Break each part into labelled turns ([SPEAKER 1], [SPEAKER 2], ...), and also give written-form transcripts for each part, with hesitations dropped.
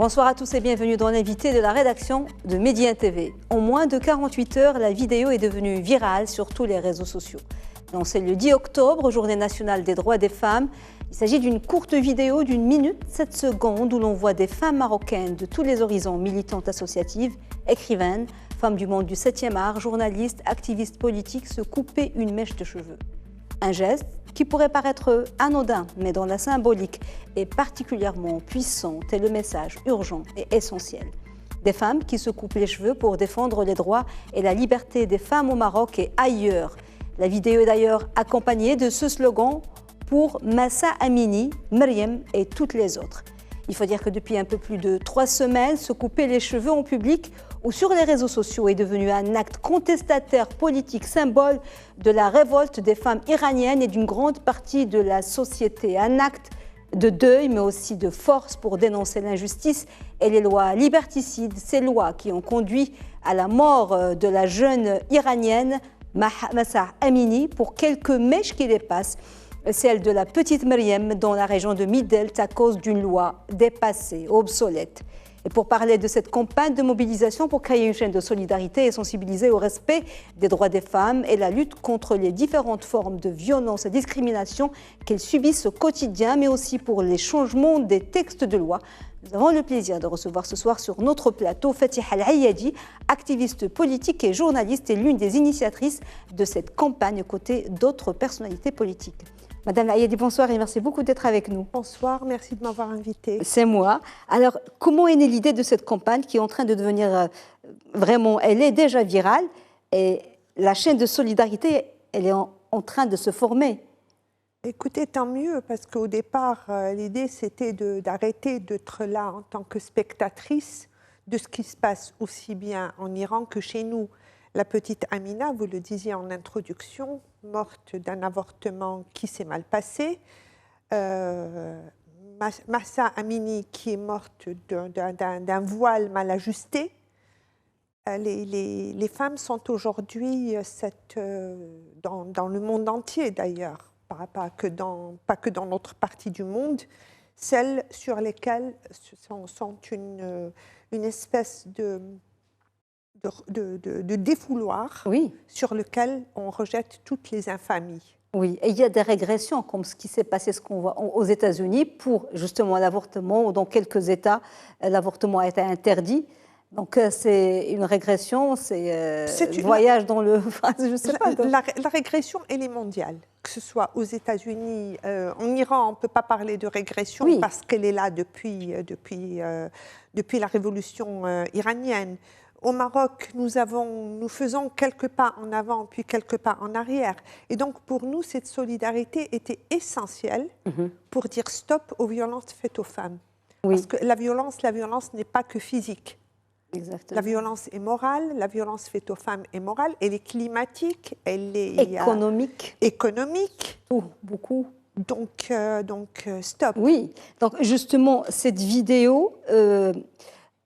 [SPEAKER 1] Bonsoir à tous et bienvenue dans l'invité de la rédaction de Médien TV. En moins de 48 heures, la vidéo est devenue virale sur tous les réseaux sociaux. Donc c'est le 10 octobre, journée nationale des droits des femmes. Il s'agit d'une courte vidéo d'une minute 7 secondes où l'on voit des femmes marocaines de tous les horizons, militantes associatives, écrivaines, femmes du monde du 7e art, journalistes, activistes politiques, se couper une mèche de cheveux. Un geste qui pourrait paraître anodin, mais dont la symbolique est particulièrement puissante et le message urgent et essentiel. Des femmes qui se coupent les cheveux pour défendre les droits et la liberté des femmes au Maroc et ailleurs. La vidéo est d'ailleurs accompagnée de ce slogan pour Mahsa Amini, Myriam et toutes les autres. Il faut dire que depuis un peu plus de 3 semaines, se couper les cheveux en public ou sur les réseaux sociaux est devenu un acte contestataire politique, symbole de la révolte des femmes iraniennes et d'une grande partie de la société. Un acte de deuil, mais aussi de force pour dénoncer l'injustice et les lois liberticides, ces lois qui ont conduit à la mort de la jeune iranienne Mahsa Amini pour quelques mèches qui dépassent, celle de la petite Myriam dans la région de Mid-Delt à cause d'une loi dépassée, obsolète. Et pour parler de cette campagne de mobilisation pour créer une chaîne de solidarité et sensibiliser au respect des droits des femmes et la lutte contre les différentes formes de violence et discrimination qu'elles subissent au quotidien, mais aussi pour les changements des textes de loi, nous avons le plaisir de recevoir ce soir sur notre plateau Fatiha Al-Ayadi, activiste politique et journaliste et l'une des initiatrices de cette campagne aux côtés d'autres personnalités politiques. Madame Ayadi, bonsoir et merci beaucoup d'être avec nous.
[SPEAKER 2] Bonsoir, merci de m'avoir invitée.
[SPEAKER 1] C'est moi. Alors, comment est née l'idée de cette campagne qui est en train de devenir vraiment, elle est déjà virale et la chaîne de solidarité, elle est en train de se former.
[SPEAKER 2] Écoutez, tant mieux, parce qu'au départ, l'idée c'était d'arrêter d'être là en tant que spectatrice de ce qui se passe aussi bien en Iran que chez nous. La petite Amina, vous le disiez en introduction, morte d'un avortement qui s'est mal passé. Mahsa Amini qui est morte d'un voile mal ajusté. Les femmes sont aujourd'hui, dans le monde entier d'ailleurs, pas que dans notre partie du monde, celles sur lesquelles sont une espèce de défouloir,
[SPEAKER 1] oui,
[SPEAKER 2] sur lequel on rejette toutes les infamies.
[SPEAKER 1] Oui, et il y a des régressions, comme ce qui s'est passé, ce qu'on voit aux États-Unis, pour justement l'avortement, ou dans quelques États, l'avortement a été interdit. Donc c'est une régression, c'est voyage dans le... je ne sais pas.
[SPEAKER 2] La régression, elle est mondiale. Que ce soit aux États-Unis, en Iran, on ne peut pas parler de régression, oui, parce qu'elle est là depuis la révolution iranienne. Au Maroc, nous faisons quelques pas en avant, puis quelques pas en arrière. Et donc, pour nous, cette solidarité était essentielle pour dire stop aux violences faites aux femmes. Oui. Parce que la violence n'est pas que physique.
[SPEAKER 1] Exactement.
[SPEAKER 2] La violence est morale, la violence faite aux femmes est morale, elle est climatique, elle est économique.
[SPEAKER 1] Oh, beaucoup.
[SPEAKER 2] Donc, stop.
[SPEAKER 1] Oui, donc justement, cette vidéo où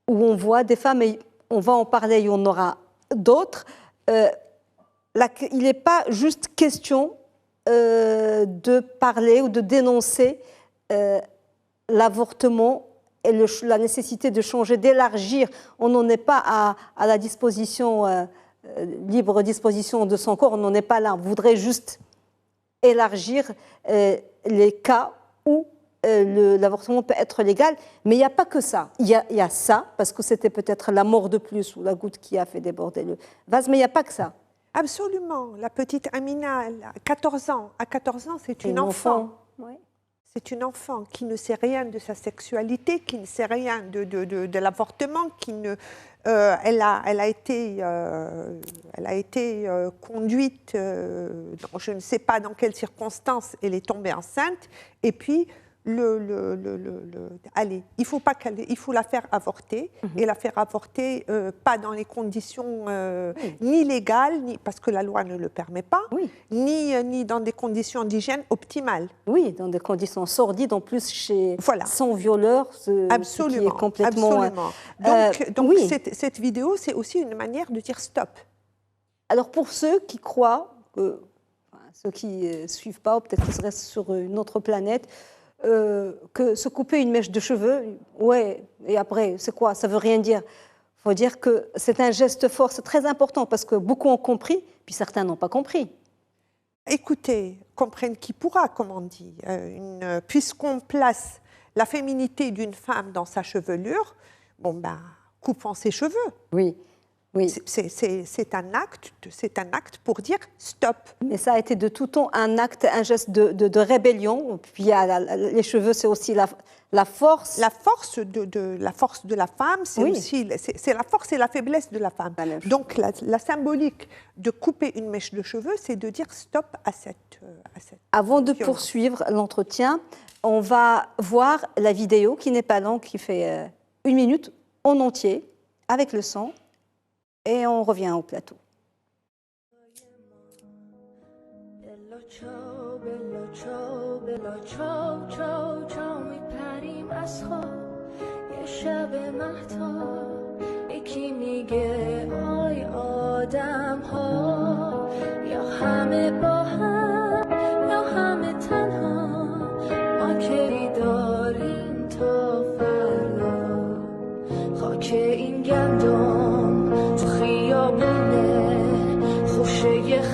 [SPEAKER 1] on voit des femmes... On va en parler, il y en aura d'autres. Il n'est pas juste question de parler ou de dénoncer l'avortement et la nécessité de changer, d'élargir. On n'en est pas à la disposition, libre disposition de son corps, on n'en est pas là. On voudrait juste élargir les cas où l'avortement peut être légal, mais il n'y a pas que ça. Il y a ça, parce que c'était peut-être la mort de plus ou la goutte qui a fait déborder le vase, mais il n'y a pas que ça.
[SPEAKER 2] Absolument. La petite Amina, elle a 14 ans. À 14 ans, c'est une enfant.
[SPEAKER 1] Oui.
[SPEAKER 2] C'est une enfant qui ne sait rien de sa sexualité, qui ne sait rien de l'avortement, elle a été conduite, je ne sais pas dans quelles circonstances, elle est tombée enceinte, et puis allez, il faut la faire avorter, et la faire avorter pas dans les conditions ni légales, parce que la loi ne le permet pas, ni dans des conditions d'hygiène optimales.
[SPEAKER 1] Oui, dans des conditions sordides, en plus sans violeur,
[SPEAKER 2] absolument,
[SPEAKER 1] qui est complètement...
[SPEAKER 2] Absolument. Donc oui, cette vidéo, c'est aussi une manière de dire stop.
[SPEAKER 1] Alors pour ceux qui croient, ceux qui ne suivent pas, ou peut-être qu'ils seraient sur une autre planète, que se couper une mèche de cheveux, ouais, et après, c'est quoi? Ça veut rien dire. Il faut dire que c'est un geste fort, c'est très important, parce que beaucoup ont compris, puis certains n'ont pas compris.
[SPEAKER 2] Écoutez, comprenne qui pourra, comme on dit. Puisqu'on place la féminité d'une femme dans sa chevelure, bon ben, coupons ses cheveux.
[SPEAKER 1] Oui. Oui.
[SPEAKER 2] C'est un acte pour dire stop.
[SPEAKER 1] Mais ça a été de tout temps un acte, un geste de rébellion. Puis les cheveux, c'est aussi la force.
[SPEAKER 2] La force de la femme, c'est aussi c'est la force et la faiblesse de la femme. Donc la symbolique de couper une mèche de cheveux, c'est de dire stop à cette
[SPEAKER 1] Avant de
[SPEAKER 2] violence.
[SPEAKER 1] poursuivre l'entretien, on va voir la vidéo qui n'est pas longue, qui fait 1 minute en entier, avec le son. Et on revient au plateau.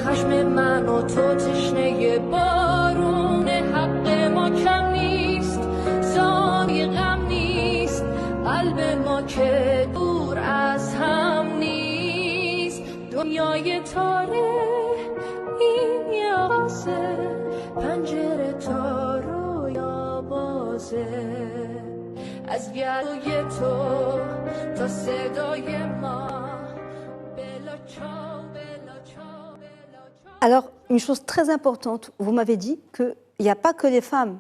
[SPEAKER 3] خشم من و تو تشنه بارون حق ما کم نیست ثانی غم نیست قلب ما که دور از هم نیست دنیای تاره این یه آغازه پنجره تا رویا بازه از گلوی تو تا صدای ما بلا چاو
[SPEAKER 1] Alors, une chose très importante, vous m'avez dit qu'il n'y a pas que les femmes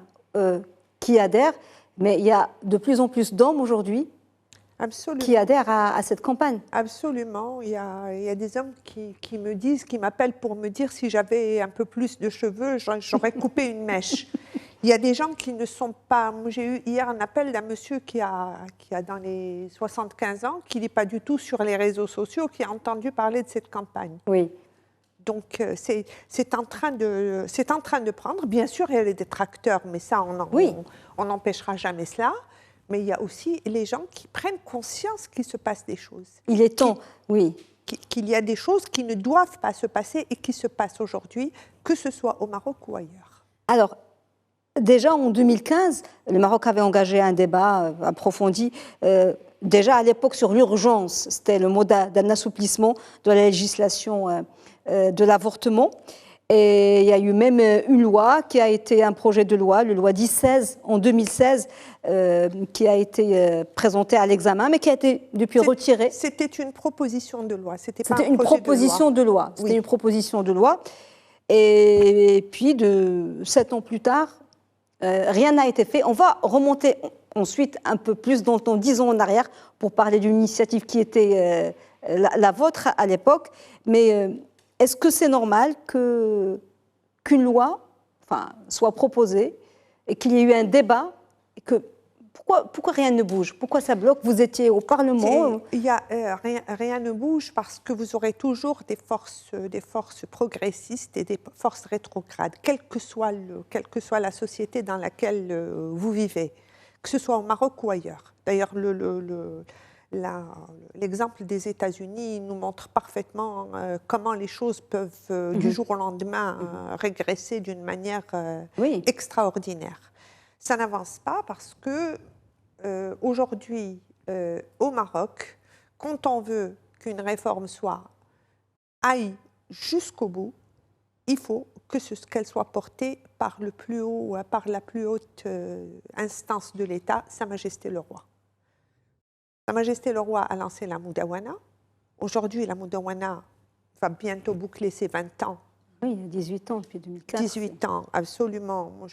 [SPEAKER 1] qui adhèrent, mais il y a de plus en plus d'hommes aujourd'hui qui adhèrent à cette campagne.
[SPEAKER 2] Absolument. Il y a des hommes qui me disent, qui m'appellent pour me dire si j'avais un peu plus de cheveux, j'aurais coupé une mèche. Il y a des gens qui ne sont pas... J'ai eu hier un appel d'un monsieur qui a dans les 75 ans, qui n'est pas du tout sur les réseaux sociaux, qui a entendu parler de cette campagne.
[SPEAKER 1] Oui.
[SPEAKER 2] Donc, c'est en train de prendre. Bien sûr, il y a les détracteurs, mais ça, on n'empêchera jamais cela. Mais il y a aussi les gens qui prennent conscience qu'il se passe des choses.
[SPEAKER 1] Il est temps,
[SPEAKER 2] qu'il y a des choses qui ne doivent pas se passer et qui se passent aujourd'hui, que ce soit au Maroc ou ailleurs.
[SPEAKER 1] Alors, déjà en 2015, le Maroc avait engagé un débat approfondi. Déjà à l'époque sur l'urgence, c'était le mot d'un assouplissement de la législation de l'avortement. Et il y a eu même une loi qui a été un projet de loi, le loi 10-16 en 2016, qui a été présenté à l'examen, mais qui a été depuis retiré.
[SPEAKER 2] C'était une proposition de loi, c'était
[SPEAKER 1] pas un proposition de loi. C'était une proposition de loi. Et puis, 7 ans plus tard, rien n'a été fait. On va remonter ensuite un peu plus dans le temps, 10 ans en arrière, pour parler d'une initiative qui était la vôtre à l'époque. Mais est-ce que c'est normal qu'une loi soit proposée et qu'il y ait eu un débat et que, pourquoi rien ne bouge? Pourquoi ça bloque? Vous étiez au Parlement.
[SPEAKER 2] Rien ne bouge parce que vous aurez toujours des forces progressistes et des forces rétrogrades, quelle que soit la société dans laquelle vous vivez, que ce soit au Maroc ou ailleurs. D'ailleurs, l'exemple des États-Unis nous montre parfaitement comment les choses peuvent du jour au lendemain régresser d'une manière extraordinaire. Ça n'avance pas parce que aujourd'hui, au Maroc, quand on veut qu'une réforme aille jusqu'au bout, il faut qu'elle soit portée par la plus haute instance de l'État, Sa Majesté le Roi. Sa Majesté le Roi a lancé la Moudawana. Aujourd'hui, la Moudawana va bientôt boucler ses 20 ans.
[SPEAKER 1] Oui, 18 ans depuis 2004.
[SPEAKER 2] 18 ans, absolument. Moi,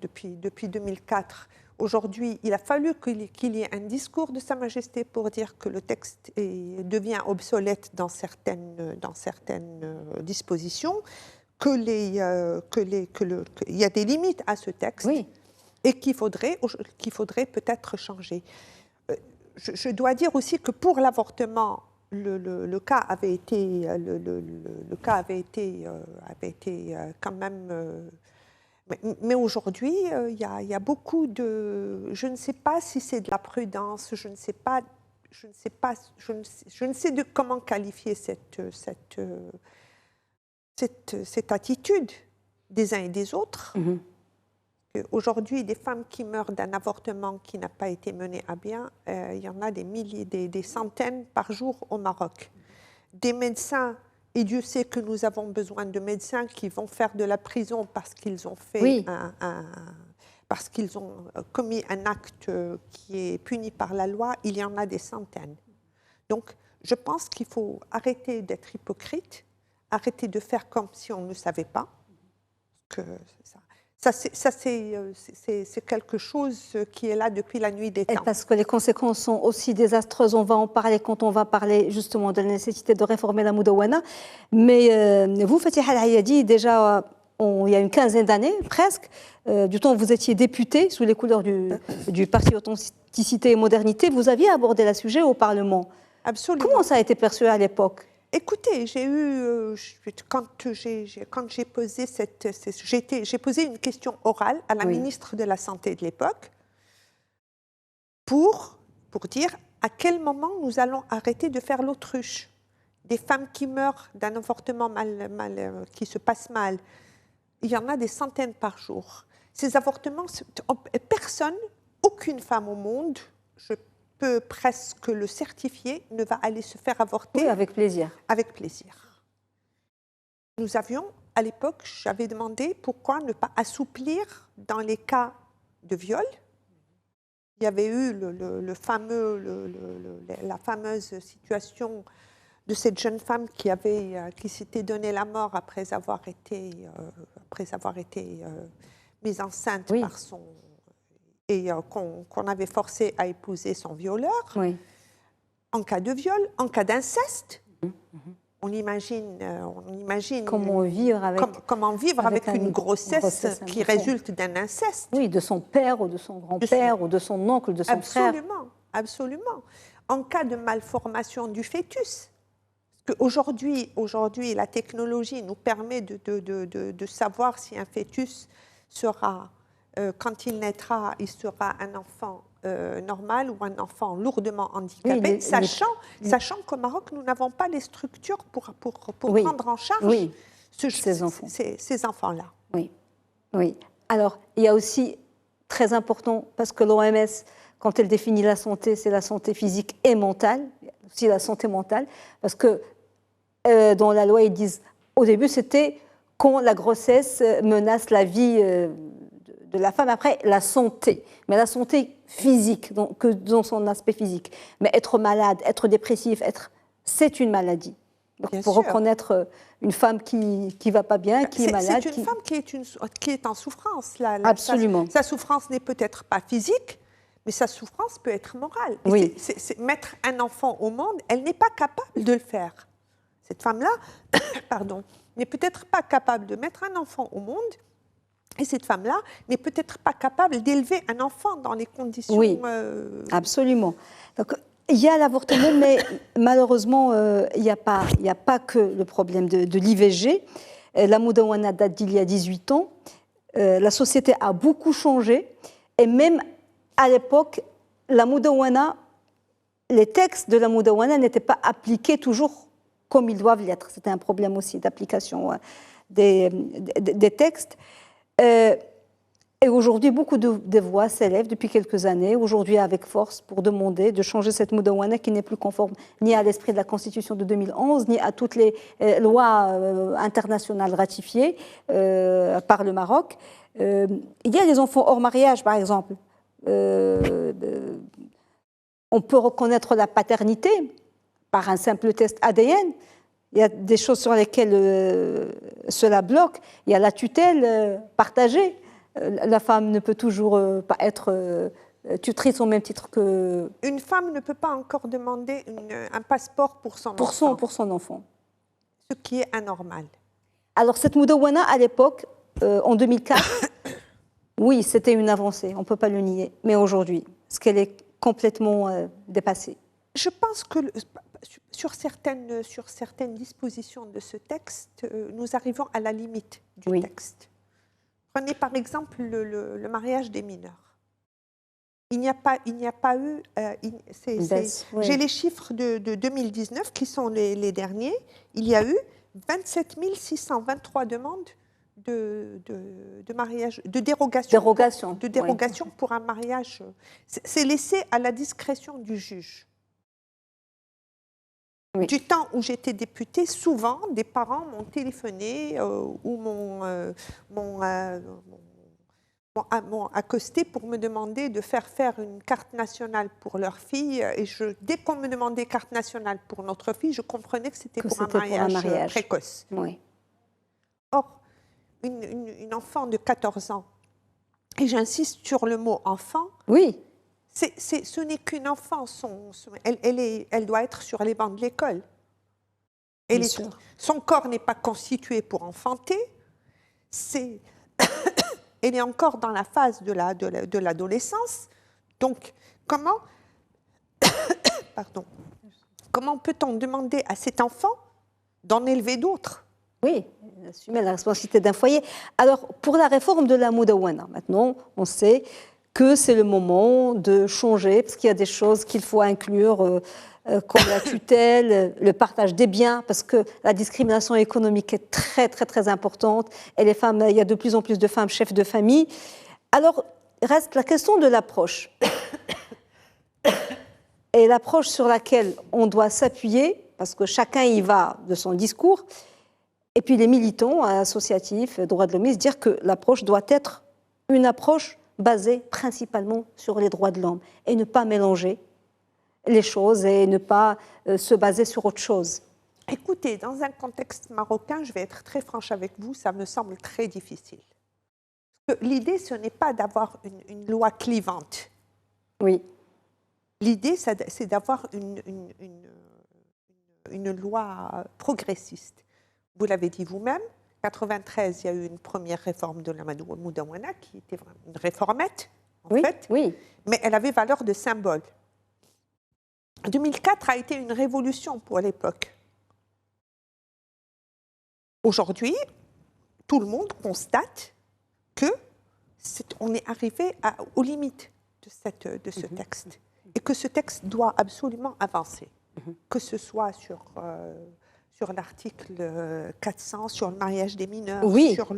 [SPEAKER 2] depuis 2004. Aujourd'hui, il a fallu qu'il y ait un discours de Sa Majesté pour dire que le texte devient obsolète dans certaines dispositions, qu'il y a des limites à ce texte et qu'il faudrait peut-être changer. Je dois dire aussi que pour l'avortement, le cas avait été quand même Mais aujourd'hui, il y a beaucoup de... Je ne sais pas si c'est de la prudence, je ne sais de comment qualifier cette attitude des uns et des autres. Aujourd'hui, des femmes qui meurent d'un avortement qui n'a pas été mené à bien, il y en a des milliers, des centaines par jour au Maroc. Des médecins, et Dieu sait que nous avons besoin de médecins qui vont faire de la prison parce qu'ils ont fait parce qu'ils ont commis un acte qui est puni par la loi, il y en a des centaines. Donc, je pense qu'il faut arrêter d'être hypocrite, arrêter de faire comme si on ne savait pas. Que c'est quelque chose qui est là depuis la nuit des temps.
[SPEAKER 1] Et parce que les conséquences sont aussi désastreuses. On va en parler quand on va parler justement de la nécessité de réformer la Moudawana. Mais vous, Fatiha El-Hayadi, déjà il y a une quinzaine d'années, presque, du temps où vous étiez député sous les couleurs du Parti Authenticité et Modernité, vous aviez abordé le sujet au Parlement.
[SPEAKER 2] Absolument.
[SPEAKER 1] Comment ça a été perçu à l'époque ?
[SPEAKER 2] Écoutez, quand j'ai posé j'ai posé une question orale à la ministre de la Santé de l'époque pour dire à quel moment nous allons arrêter de faire l'autruche. Des femmes qui meurent d'un avortement qui se passe mal, il y en a des centaines par jour. Ces avortements, personne, aucune femme au monde, je peux presque le certifier, ne va aller se faire avorter.
[SPEAKER 1] Oui, avec plaisir.
[SPEAKER 2] Avec plaisir. Nous avions, à l'époque, j'avais demandé pourquoi ne pas assouplir dans les cas de viol. Il y avait eu la fameuse situation de cette jeune femme qui s'était donné la mort après avoir été mise enceinte par son... et qu'on avait forcé à épouser son violeur.
[SPEAKER 1] Oui.
[SPEAKER 2] En cas de viol, en cas d'inceste, on imagine
[SPEAKER 1] comment vivre avec
[SPEAKER 2] une grossesse qui résulte d'un inceste.
[SPEAKER 1] Oui, de son père ou de son grand-père ou de son oncle, de son frère.
[SPEAKER 2] Absolument. En cas de malformation du fœtus, parce qu'aujourd'hui, la technologie nous permet de savoir si un fœtus sera... quand il naîtra, il sera un enfant normal ou un enfant lourdement handicapé, sachant qu'au Maroc, nous n'avons pas les structures pour prendre en charge ces enfants-là.
[SPEAKER 1] Oui. Alors, il y a aussi, très important, parce que l'OMS, quand elle définit la santé, c'est la santé physique et mentale, aussi la santé mentale, parce que dans la loi, ils disent, au début, c'était quand la grossesse menace la vie de la femme, après la santé, mais la santé physique, dans son aspect physique. Mais être malade, être dépressif, c'est une maladie. Donc, pour reconnaître une femme qui ne va pas bien, qui est malade.
[SPEAKER 2] C'est une femme qui est en souffrance.
[SPEAKER 1] Absolument.
[SPEAKER 2] Sa souffrance n'est peut-être pas physique, mais sa souffrance peut être morale.
[SPEAKER 1] Oui.
[SPEAKER 2] Mettre un enfant au monde, elle n'est pas capable de le faire. Cette femme-là, n'est peut-être pas capable de mettre un enfant au monde. Et cette femme-là n'est peut-être pas capable d'élever un enfant dans les conditions...
[SPEAKER 1] Oui, absolument. Donc, il y a l'avortement, mais malheureusement, il n'y a pas que le problème de l'IVG. La Moudawana date d'il y a 18 ans. La société a beaucoup changé. Et même à l'époque, la Moudawana, les textes de la Moudawana n'étaient pas appliqués toujours comme ils doivent l'être. C'était un problème aussi d'application des textes. Et aujourd'hui, beaucoup de voix s'élèvent depuis quelques années, aujourd'hui avec force, pour demander de changer cette Moudawana qui n'est plus conforme ni à l'esprit de la Constitution de 2011, ni à toutes les lois internationales ratifiées par le Maroc. Il y a des enfants hors mariage, par exemple. On peut reconnaître la paternité par un simple test ADN. Il y a des choses sur lesquelles cela bloque. Il y a la tutelle partagée. La femme ne peut toujours pas être tutrice au même titre que...
[SPEAKER 2] Une femme ne peut pas encore demander un passeport pour son
[SPEAKER 1] enfant. Pour son enfant.
[SPEAKER 2] Ce qui est anormal.
[SPEAKER 1] Alors cette Moudawana, à l'époque, en 2004, oui, c'était une avancée, on ne peut pas le nier. Mais aujourd'hui, est-ce qu'elle est complètement dépassée?
[SPEAKER 2] Je pense que... Sur certaines dispositions de ce texte, nous arrivons à la limite du texte. Prenez par exemple le mariage des mineurs. Il n'y a pas eu...
[SPEAKER 1] Oui.
[SPEAKER 2] J'ai les chiffres de 2019 qui sont les derniers. Il y a eu 27 623 demandes de mariage, de dérogation,
[SPEAKER 1] oui.
[SPEAKER 2] pour un mariage. C'est laissé à la discrétion du juge.
[SPEAKER 1] Oui.
[SPEAKER 2] Du temps où j'étais députée, souvent, des parents m'ont téléphoné ou m'ont accosté pour me demander de faire une carte nationale pour leur fille. Et dès qu'on me demandait carte nationale pour notre fille, je comprenais que c'était pour un mariage précoce.
[SPEAKER 1] Oui.
[SPEAKER 2] Or, une enfant de 14 ans, et j'insiste sur le mot enfant,
[SPEAKER 1] oui.
[SPEAKER 2] Ce n'est qu'une enfant. Elle doit être sur les bancs de l'école. Son corps n'est pas constitué pour enfanter. Elle est encore dans la phase de l'adolescence. Donc, comment peut-on demander à cet enfant d'en élever d'autres?
[SPEAKER 1] Oui, assumer la responsabilité d'un foyer. Alors, pour la réforme de la Moudawana, maintenant, on sait que c'est le moment de changer, parce qu'il y a des choses qu'il faut inclure, comme la tutelle, le partage des biens, parce que la discrimination économique est très, très, très importante, et les femmes, il y a de plus en plus de femmes chefs de famille. Alors, reste la question de l'approche. Et l'approche sur laquelle on doit s'appuyer, parce que chacun y va de son discours, et puis les militants associatifs, droits de l'homme, dire que l'approche doit être une approche basée principalement sur les droits de l'homme et ne pas mélanger les choses et ne pas se baser sur autre chose.
[SPEAKER 2] Écoutez, dans un contexte marocain, je vais être très franche avec vous, ça me semble très difficile. L'idée, ce n'est pas d'avoir une loi clivante.
[SPEAKER 1] Oui.
[SPEAKER 2] L'idée, c'est d'avoir une loi progressiste. Vous l'avez dit vous-même, en 1993, il y a eu une première réforme de la Moudawana qui était vraiment une réformette, en fait,
[SPEAKER 1] oui.
[SPEAKER 2] Mais elle avait valeur de symbole. 2004 a été une révolution pour l'époque. Aujourd'hui, tout le monde constate qu'on est arrivé aux limites de ce texte et que ce texte doit absolument avancer, que ce soit sur l'article 400, sur le mariage des mineurs, sur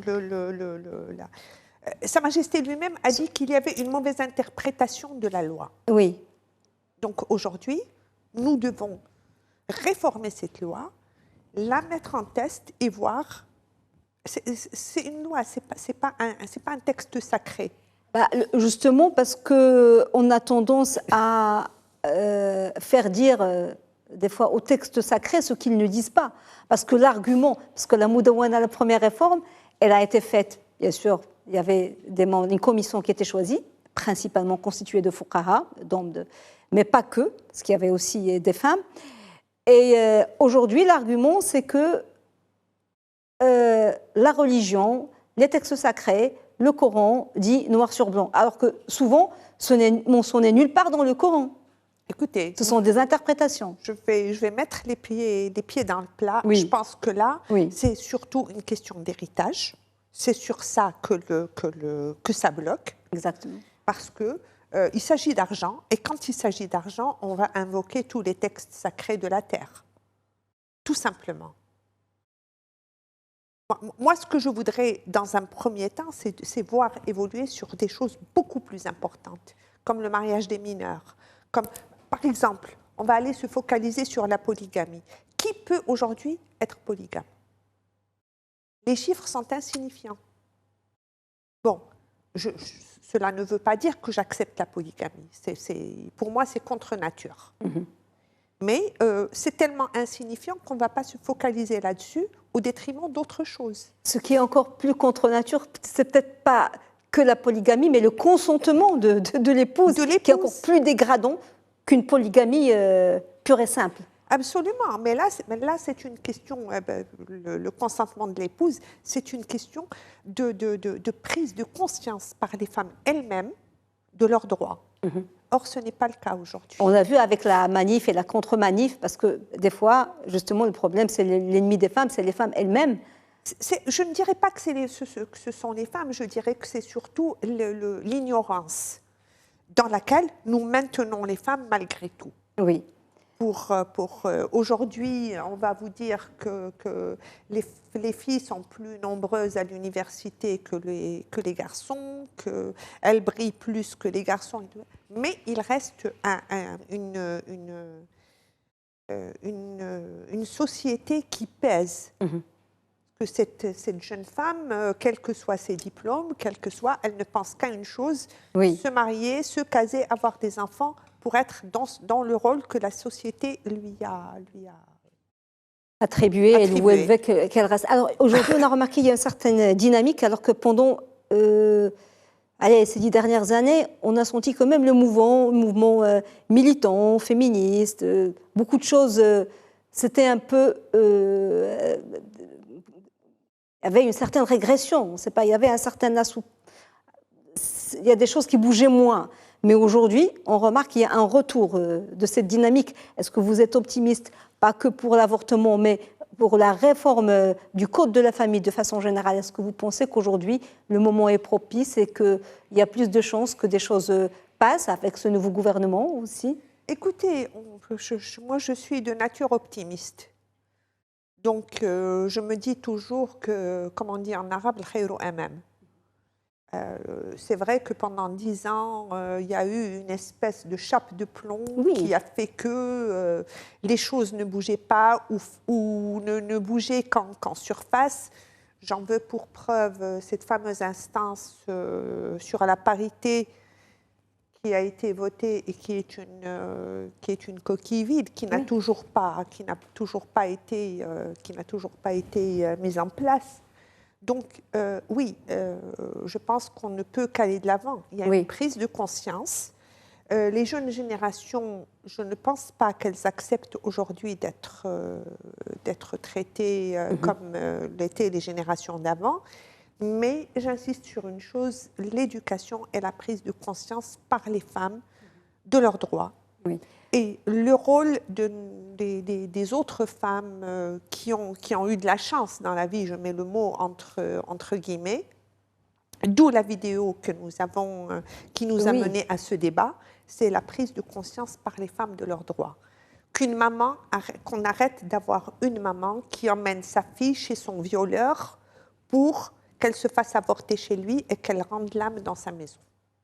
[SPEAKER 2] Sa Majesté lui-même a dit qu'il y avait une mauvaise interprétation de la loi.
[SPEAKER 1] Oui. Donc
[SPEAKER 2] aujourd'hui, nous devons réformer cette loi, la mettre en test et voir. C'est une loi, c'est pas un texte sacré.
[SPEAKER 1] Justement parce qu'on a tendance à faire dire des fois aux textes sacrés ce qu'ils ne disent pas. Parce que la Moudawana, la première réforme, elle a été faite, bien sûr, il y avait une commission qui était choisie, principalement constituée de fuqaha, mais pas que, parce qu'il y avait aussi des femmes. Et aujourd'hui, l'argument, c'est que la religion, les textes sacrés, le Coran dit noir sur blanc, alors que souvent, ce n'est mentionné nulle part dans le Coran.
[SPEAKER 2] Écoutez,
[SPEAKER 1] ce sont des interprétations.
[SPEAKER 2] Je vais mettre les pieds dans le plat.
[SPEAKER 1] Oui.
[SPEAKER 2] Je pense que là, c'est surtout une question d'héritage. C'est sur ça que ça bloque.
[SPEAKER 1] Exactement.
[SPEAKER 2] Parce que il s'agit d'argent, et quand il s'agit d'argent, on va invoquer tous les textes sacrés de la terre. Tout simplement. Moi, ce que je voudrais, dans un premier temps, c'est voir évoluer sur des choses beaucoup plus importantes, comme le mariage des mineurs. Par exemple, on va aller se focaliser sur la polygamie. Qui peut aujourd'hui être polygame? Les chiffres sont insignifiants. Bon, cela ne veut pas dire que j'accepte la polygamie. Pour moi, c'est contre nature. Mais c'est tellement insignifiant qu'on ne va pas se focaliser là-dessus au détriment d'autres choses.
[SPEAKER 1] Ce qui est encore plus contre nature, c'est peut-être pas que la polygamie, mais le consentement de l'épouse, qui est encore plus dégradant qu'une polygamie pure et simple.
[SPEAKER 2] Absolument, mais là c'est une question, le consentement de l'épouse, c'est une question de prise de conscience par les femmes elles-mêmes de leurs droits. Or, ce n'est pas le cas aujourd'hui.
[SPEAKER 1] On a vu avec la manif et la contre-manif, parce que des fois, justement, le problème, c'est l'ennemi des femmes, c'est les femmes elles-mêmes.
[SPEAKER 2] Je ne dirais pas que ce sont les femmes, je dirais que c'est surtout l'ignorance dans laquelle nous maintenons les femmes malgré tout.
[SPEAKER 1] Oui.
[SPEAKER 2] Aujourd'hui, on va vous dire que les filles sont plus nombreuses à l'université que les garçons, qu'elles brillent plus que les garçons. Mais il reste une société qui pèse. Que cette jeune femme, quels que soient ses diplômes, elle ne pense qu'à une chose, se marier, se caser, avoir des enfants, pour être dans le rôle que la société lui a
[SPEAKER 1] attribué et où elle veut qu'elle reste. Alors aujourd'hui, on a remarqué qu'il y a une certaine dynamique, alors que pendant ces 10 dernières années, on a senti quand même le mouvement militant, féministe, beaucoup de choses. C'était un peu... il y avait une certaine régression. Il y avait un certain il y a des choses qui bougeaient moins. Mais aujourd'hui, on remarque qu'il y a un retour de cette dynamique. Est-ce que vous êtes optimiste, pas que pour l'avortement, mais pour la réforme du Code de la famille de façon générale? Est-ce que vous pensez qu'aujourd'hui, le moment est propice et qu'il y a plus de chances que des choses passent avec ce nouveau gouvernement aussi?
[SPEAKER 2] Écoutez, moi je suis de nature optimiste. Donc je me dis toujours que, comme on dit en arabe, le khayru amam. C'est vrai que pendant 10 ans, il y a eu une espèce de chape de plomb qui a fait que les choses ne bougeaient pas ou ne bougeaient qu'en surface. J'en veux pour preuve cette fameuse instance sur la parité qui a été votée et qui est une coquille vide, qui n'a toujours pas été mise en place. Donc, je pense qu'on ne peut qu'aller de l'avant. Il y a une prise de conscience. Les jeunes générations, je ne pense pas qu'elles acceptent aujourd'hui d'être traitées comme l'étaient les générations d'avant. Mais j'insiste sur une chose, l'éducation et la prise de conscience par les femmes de leurs droits. Oui. Et le rôle des autres femmes qui ont eu de la chance dans la vie, je mets le mot entre guillemets, d'où la vidéo qui nous a mené à ce débat, c'est la prise de conscience par les femmes de leurs droits. Qu'on arrête d'avoir une maman qui emmène sa fille chez son violeur pour qu'elle se fasse avorter chez lui et qu'elle rende l'âme dans sa maison.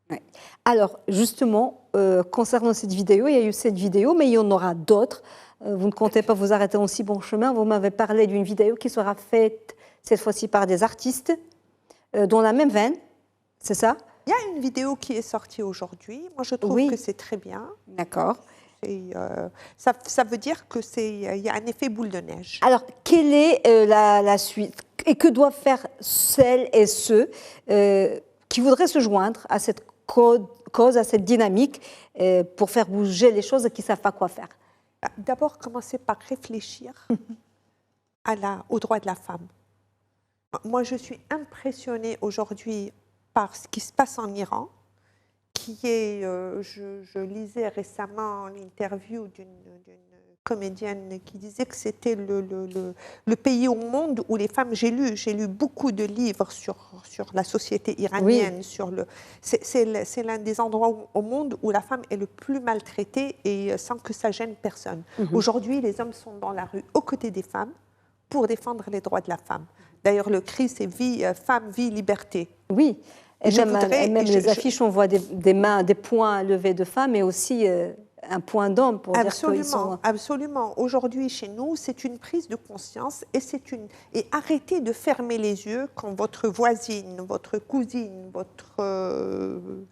[SPEAKER 1] Ouais. Alors, justement, concernant cette vidéo, il y a eu cette vidéo, mais il y en aura d'autres. Vous ne comptez pas vous arrêter en si bon chemin. Vous m'avez parlé d'une vidéo qui sera faite, cette fois-ci, par des artistes, dans la même veine, c'est ça?
[SPEAKER 2] Il y a une vidéo qui est sortie aujourd'hui. Moi, je trouve que c'est très bien.
[SPEAKER 1] D'accord.
[SPEAKER 2] Ça veut dire qu'il y a un effet boule de neige.
[SPEAKER 1] Alors, quelle est la suite? Et que doivent faire celles et ceux qui voudraient se joindre à cette cause, à cette dynamique, pour faire bouger les choses et qui ne savent pas quoi faire?
[SPEAKER 2] D'abord, commencer par réfléchir aux droits de la femme. Moi, je suis impressionnée aujourd'hui par ce qui se passe en Iran, qui est, je lisais récemment l'interview d'une comédienne qui disait que c'était le pays au monde où les femmes, j'ai lu beaucoup de livres sur la société iranienne, c'est l'un des endroits au monde où la femme est le plus maltraitée et sans que ça gêne personne. Aujourd'hui, les hommes sont dans la rue aux côtés des femmes pour défendre les droits de la femme. D'ailleurs, le cri, c'est femme, vie, liberté.
[SPEAKER 1] Oui, et même les affiches, on voit des mains, des poings levés de femmes, et aussi un point d'homme pour dire qu'ils sont...
[SPEAKER 2] Absolument. Aujourd'hui, chez nous, c'est une prise de conscience et arrêtez de fermer les yeux quand votre voisine, votre cousine, une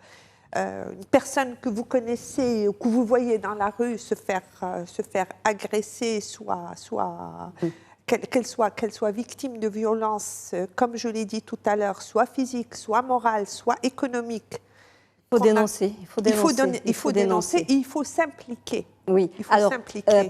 [SPEAKER 2] personne que vous connaissez ou que vous voyez dans la rue se faire agresser, qu'elle soit victime de violences, comme je l'ai dit tout à l'heure, soit physique, soit morale, soit économique.
[SPEAKER 1] Il faut dénoncer.
[SPEAKER 2] Il faut dénoncer et il faut s'impliquer.
[SPEAKER 1] Oui, alors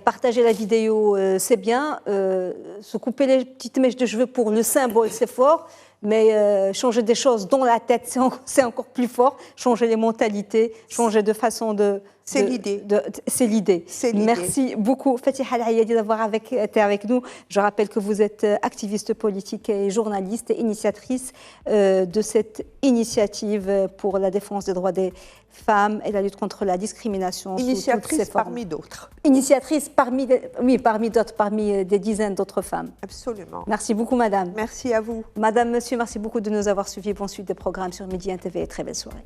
[SPEAKER 1] partager la vidéo, c'est bien. Se couper les petites mèches de cheveux pour le symbole, c'est fort. mais changer des choses dans la tête, c'est encore plus fort. Changer les mentalités, changer de façon de...
[SPEAKER 2] C'est l'idée.
[SPEAKER 1] C'est l'idée. Merci beaucoup, Fatiha El-Ayadi, d'avoir été avec nous. Je rappelle que vous êtes activiste politique et journaliste et initiatrice de cette initiative pour la défense des droits des femmes et la lutte contre la discrimination.
[SPEAKER 2] Initiatrice parmi d'autres.
[SPEAKER 1] Initiatrice parmi d'autres, parmi des dizaines d'autres femmes.
[SPEAKER 2] Absolument.
[SPEAKER 1] Merci beaucoup, madame.
[SPEAKER 2] Merci à vous.
[SPEAKER 1] Madame, monsieur, merci beaucoup de nous avoir suivis. Bonne suite des programmes sur Média TV et très belle soirée.